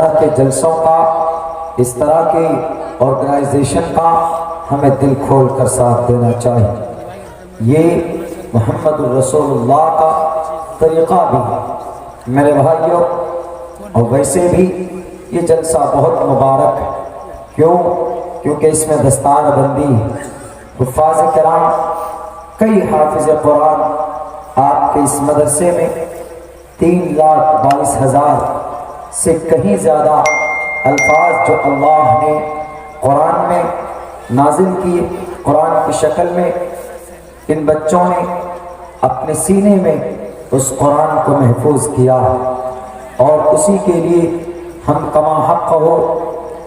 طرح کے جلسوں کا، اس طرح کی آرگنائزیشن کا ہمیں دل کھول کر ساتھ دینا چاہیے۔ یہ محمد الرسول اللہ کا طریقہ بھی میرے بھائیوں، اور ویسے بھی یہ جلسہ بہت مبارک ہے۔ کیونکہ اس میں دستار بندی، حفاظ کرام، کئی حافظ قرآن آپ کے اس مدرسے میں 3,22,000 سے کہیں زیادہ الفاظ جو اللہ نے قرآن میں نازل کیے، قرآن کی شکل میں ان بچوں نے اپنے سینے میں اس قرآن کو محفوظ کیا، اور اسی کے لیے ہم کما حق ہو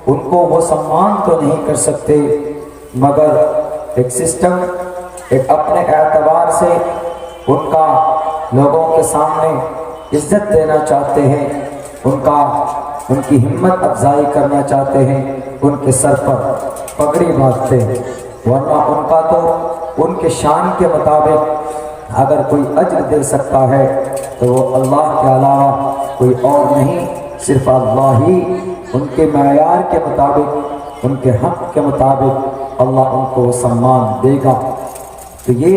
ان کو وہ سمان تو نہیں کر سکتے، مگر ایک سسٹم، ایک اپنے اعتبار سے ان کا لوگوں کے سامنے عزت دینا چاہتے ہیں، ان کی ہمت افزائی کرنا چاہتے ہیں، ان کے سر پر پگڑی باندھتے ہیں، ورنہ ان کا تو ان کے شان کے مطابق اگر کوئی اجر دے سکتا ہے تو وہ اللہ کے علاوہ کوئی اور نہیں، صرف اللہ ہی ان کے معیار کے مطابق، ان کے حق کے مطابق اللہ ان کو سمان دے گا۔ تو یہ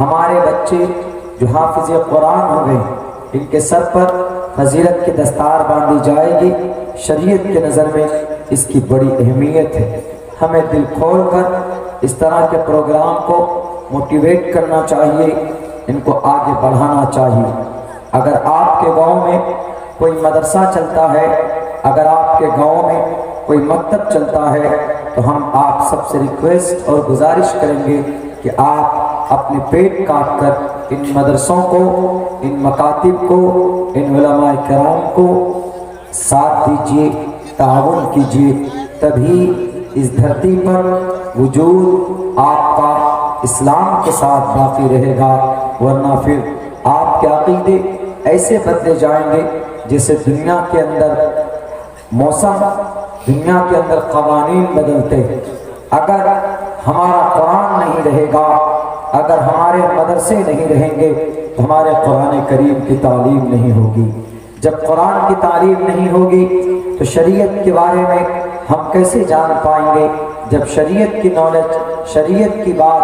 ہمارے بچے جو حافظ قرآن ہو گئے، ان کے سر پر فضیلت کی دستار باندھی جائے گی۔ شریعت کے نظر میں اس کی بڑی اہمیت ہے۔ ہمیں دل کھول کر اس طرح کے پروگرام کو موٹیویٹ کرنا چاہیے، ان کو آگے بڑھانا چاہیے۔ اگر آپ کے گاؤں میں کوئی مدرسہ چلتا ہے، اگر آپ کے گاؤں میں کوئی مکتب چلتا ہے، تو ہم آپ سب سے ریکویسٹ اور گزارش کریں گے کہ آپ اپنے پیٹ کاٹ کر ان مدرسوں کو، ان مکاتب کو، ان علماء کرام کو ساتھ دیجیے، تعاون کیجیے، تبھی اس دھرتی پر وجود آپ کا اسلام کے ساتھ باقی رہے گا، ورنہ پھر آپ کے عقیدے ایسے بدلے جائیں گے جیسے دنیا کے اندر موسم، دنیا کے اندر قوانین بدلتے۔ اگر ہمارا قرآن نہیں رہے گا، اگر ہمارے مدرسے نہیں رہیں گے تو ہمارے قرآن کریم کی تعلیم نہیں ہوگی۔ جب قرآن کی تعلیم نہیں ہوگی تو شریعت کے بارے میں ہم کیسے جان پائیں گے؟ جب شریعت کی نالج، شریعت کی بات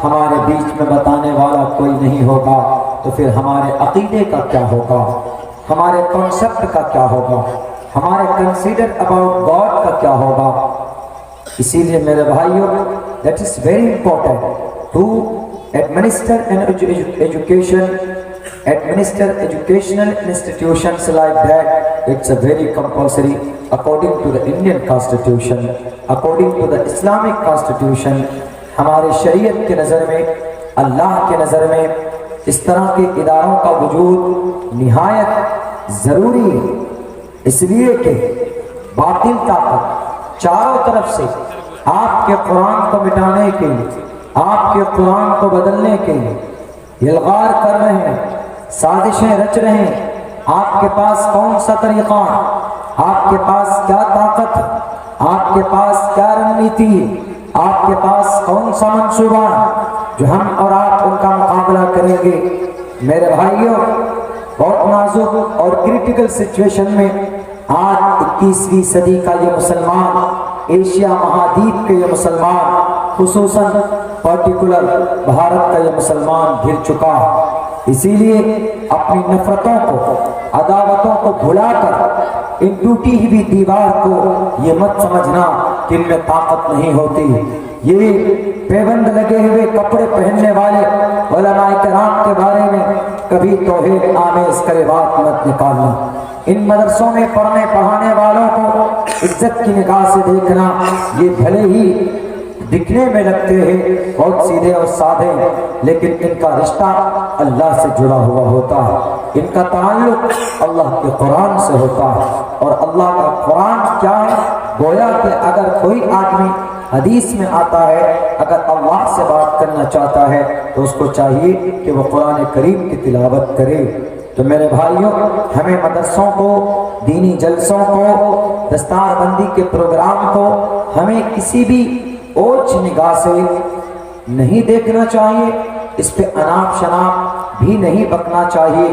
ہمارے بیچ میں بتانے والا کوئی نہیں ہوگا تو پھر ہمارے عقیدے کا کیا ہوگا، ہمارے کانسیپٹ کا کیا ہوگا، ہمارے کنسیڈر اباؤٹ گاڈ کا کیا ہوگا؟ اسی لیے میرے بھائیوں، that is very important to administer educational institutions like that. It's a very compulsory according to the Indian constitution, according to the Islamic constitution. ہمارے شریعت کے نظر میں، اللہ کے نظر میں اس طرح کے اداروں کا وجود نہایت ضروری ہے، اس لیے کہ باطل طاقت چاروں طرف سے آپ کے قرآن کو مٹانے کے لیے، آپ کے قرآن کو بدلنے کے لیے یلغار کر رہے ہیں، سازشیں رچ رہے ہیں۔ آپ کے پاس کون سا طریقہ ہے؟ آپ کے پاس کیا طاقت ہے؟ آپ کے پاس کیا رننیتی ہے؟ آپ کے پاس کون سا منصوبہ ہے جو ہم اور آپ ان کا مقابلہ کریں گے؟ میرے بھائیوں، بہت نازک اور کریٹیکل سچویشن میں آج 21ویں صدی کا یہ مسلمان، ایشیا مہادیپ کے یہ مسلمان، خصوصاً پارٹیکولر بھارت کا یہ مسلمان گر چکا ہے۔ اسی لیے اپنی نفرتوں کو، عداوتوں کو بھلا کر ان ٹوٹی ہوئی دیوار کو یہ مت سمجھنا کہ ان میں طاقت نہیں ہوتی۔ یہ پیبند لگے ہوئے کپڑے پہننے والے علماء کرام کے بارے میں کبھی توہین آمیز کلمات مت نکالنا۔ ان مدرسوں میں پڑھنے پڑھانے والوں کو عزت کی نگاہ سے دیکھنا، یہ بھلے ہی دکھنے میں لگتے ہیں بہت سیدھے اور سادے، لیکن ان کا رشتہ اللہ سے جڑا ہوا ہوتا ہے، ان کا تعلق اللہ کے قرآن سے ہوتا ہے۔ اور اللہ کا قرآن کیا ہے؟ گویا کہ اگر کوئی آدمی حدیث میں آتا ہے، اگر اللہ سے بات کرنا چاہتا ہے تو اس کو چاہیے کہ وہ قرآن کریم کی تلاوت کرے۔ تو میرے بھائیوں، ہمیں مدرسوں کو، دینی جلسوں کو، دستار بندی کے پروگرام کو ہمیں کسی بھی اوچھ نگاہ سے نہیں دیکھنا چاہیے، اس پہ اناپ شناپ بھی نہیں بکنا چاہیے.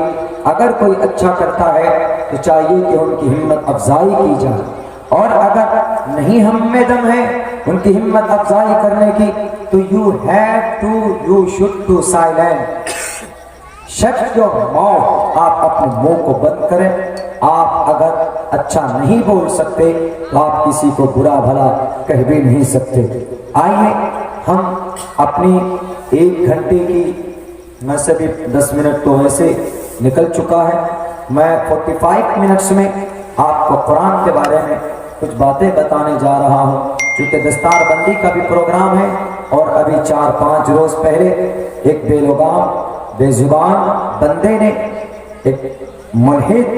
اگر کوئی اچھا کرتا ہے تو چاہیے کہ ان کی ہمت افزائی کی جائے، اور اگر نہیں ہم میں دم ہے ان کی ہمت افزائی کرنے کی تو you should to silent. shut your mouth. آپ اپنے منہ کو بند کریں. آپ اگر اچھا نہیں بول سکتے تو آپ کسی کو برا بھلا کہہ بھی نہیں سکتے. آئیے ہم اپنی 1 گھنٹے کی، میں سے بھی 10 منٹ تو ویسے نکل چکا ہے، میں 45 منٹس میں آپ کو قرآن کے بارے میں کچھ باتیں بتانے جا رہا ہوں. چونکہ دستار بندی کا بھی پروگرام ہے، اور ابھی 4-5 روز پہلے ایک بے لگام بے زبان بندے نے، ایک ملحد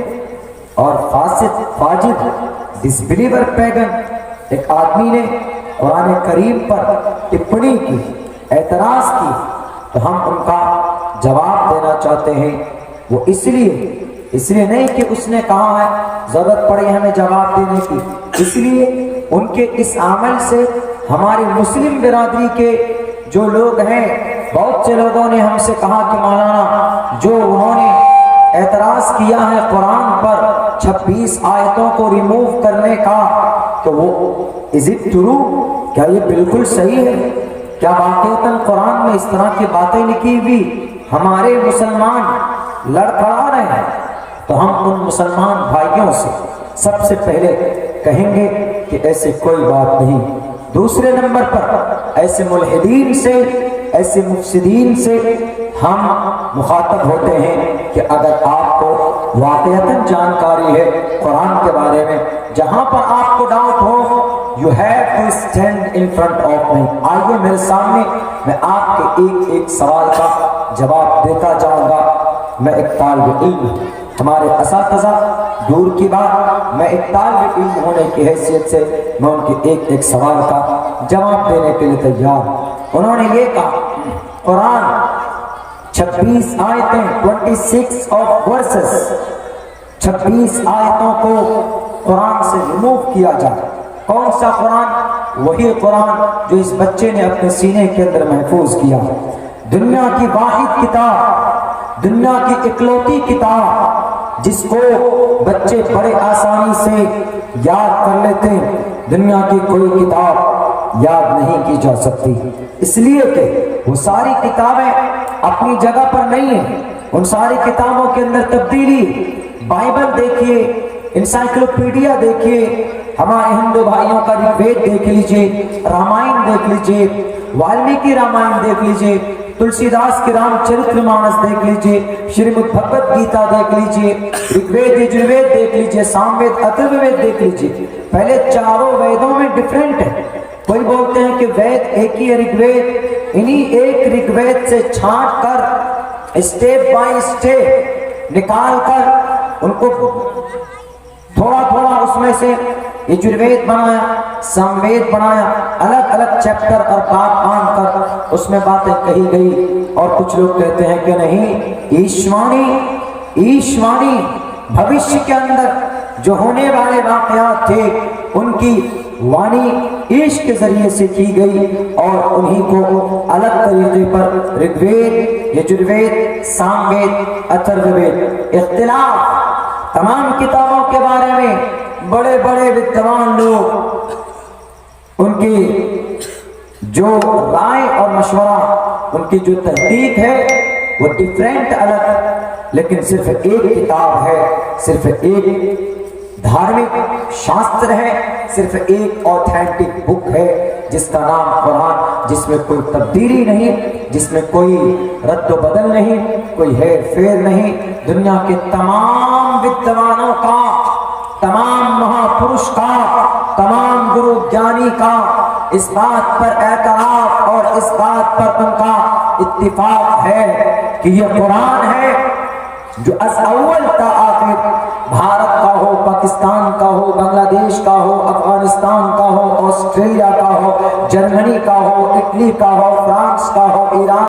اور فاسق فاجر ڈسبلیور پیگن ایک آدمی نے قرآن کریم پر ٹپڑی کی، اعتراض کی، تو ہم ان کا جواب دینا چاہتے ہیں. وہ اس لیے نہیں کہ اس نے کہا ہے ضرورت پڑی ہمیں جواب دینے کی، اس لیے ان کے اس عمل سے ہماری مسلم برادری کے جو لوگ ہیں، بہت سے لوگوں نے ہم سے کہا کہ مولانا جو انہوں نے اعتراض کیا ہے قرآن پر 26 آیتوں کو ریموو کرنے کا، تو وہ از اٹ ٹرو؟ کیا یہ بالکل صحیح ہے؟ کیا واقعتاً قرآن میں اس طرح کی باتیں لکھی ہوئی ہمارے مسلمان لڑکھڑا رہے ہیں؟ تو ہم ان مسلمان بھائیوں سے سب سے پہلے کہیں گے کہ ایسے کوئی بات نہیں. دوسرے نمبر پر ایسے ملحدین سے، ایسے مفسدین سے ہم مخاطب ہوتے ہیں کہ اگر آپ کو واقعتاً جانکاری ہے قرآن کے بارے میں، جہاں پر آپ کو doubt who you have to stand in front of me. آئیے میرے سامنے، میں آپ کے ایک سوال کا جواب دیتا جاؤں گا. میں ایک طالب علم ہوں، ہمارے اساتذہ دور کی بات، میں ایک طالب علم ہونے کی حیثیت سے میں ان کے ایک سوال کا جواب دینے کے لیے تیار ہوں. انہوں نے یہ کہا قرآن 26 آیتیں 26 of verses 26 آیتوں کو قرآن سے ریموو کیا جائے. کون سا قرآن؟ وہی قرآن جو اس بچے نے اپنے سینے کے اندر محفوظ کیا. دنیا کی واحد کتاب، دنیا کی اکلوتی کتاب جس کو بچے بڑے آسانی سے یاد کر لیتے ہیں، دنیا کی کوئی کتاب یاد نہیں کی جا سکتی، اس لیے کہ وہ ساری کتابیں اپنی جگہ پر نہیں ہیں. ان ساری کتابوں کے اندر تبدیلی. بائبل دیکھیے، انسائکلوپیڈیا دیکھیے، ہمارے ہندو بھائیوں کا رگ وید دیکھ لیجئے، رامائن دیکھ لیجئے، والمیکی رامائن دیکھ لیجئے، تلسی داس کی رام چرتر مانس دیکھ لیجئے، شریمد بھگوت گیتا دیکھ لیجئے، رگ وید یجروید دیکھ لیجئے، سام وید اتھرو وید دیکھ لیجئے. پہلے چاروں ویدوں میں ڈیفرنٹ ہے. کوئی بولتے ہیں کہ وید ایک ہی رگ وید، انہی ایک رگ وید سے چھانٹ کر اسٹیپ بائی اسٹیپ نکال کر ان کو تھوڑا تھوڑا اس میں سے یجروید بنایا، ساموید بنایا، الگ الگ چیپٹر اور بات باندھ کر اس میں باتیں کہی گئی. اور کچھ لوگ کہتے ہیں کہ نہیں، ایشوانی بھوشیہ کے اندر جو ہونے والے واقعات تھے ان کی وانی عشق کے ذریعے سے کی گئی، اور انہی کو الگ طریقے پر رگ وید، یجروید، سام وید، اتھرو وید. اختلاف تمام کتابوں کے بارے میں بڑے بڑے ودوان لوگ، ان کی جو رائے اور مشورہ، ان کی جو تحقیق ہے وہ ڈیفرنٹ الگ، لیکن صرف ایک کتاب ہے، صرف ایک دھارمک شاستر ہے، صرف ایک اوتھینٹک بک ہے جس کا نام قرآن، جس میں کوئی تبدیلی نہیں، جس میں کوئی رد و بدل نہیں، کوئی ہیر پھیر نہیں. دنیا کے تمام ودوانوں کا، تمام مہاپرش کا، تمام گرو جانی کا اس بات پر اعتراف اور اس بات پر ان کا اتفاق ہے کہ یہ قرآن ہے جو از اول تا آخر، بھارت کا ہو، پاکستان کا ہو، بنگلہ دیش کا ہو، افغانستان کا ہو، آسٹریلیا کا ہو، جرمنی کا ہو، اٹلی کا ہو، فرانس کا ہو، ایران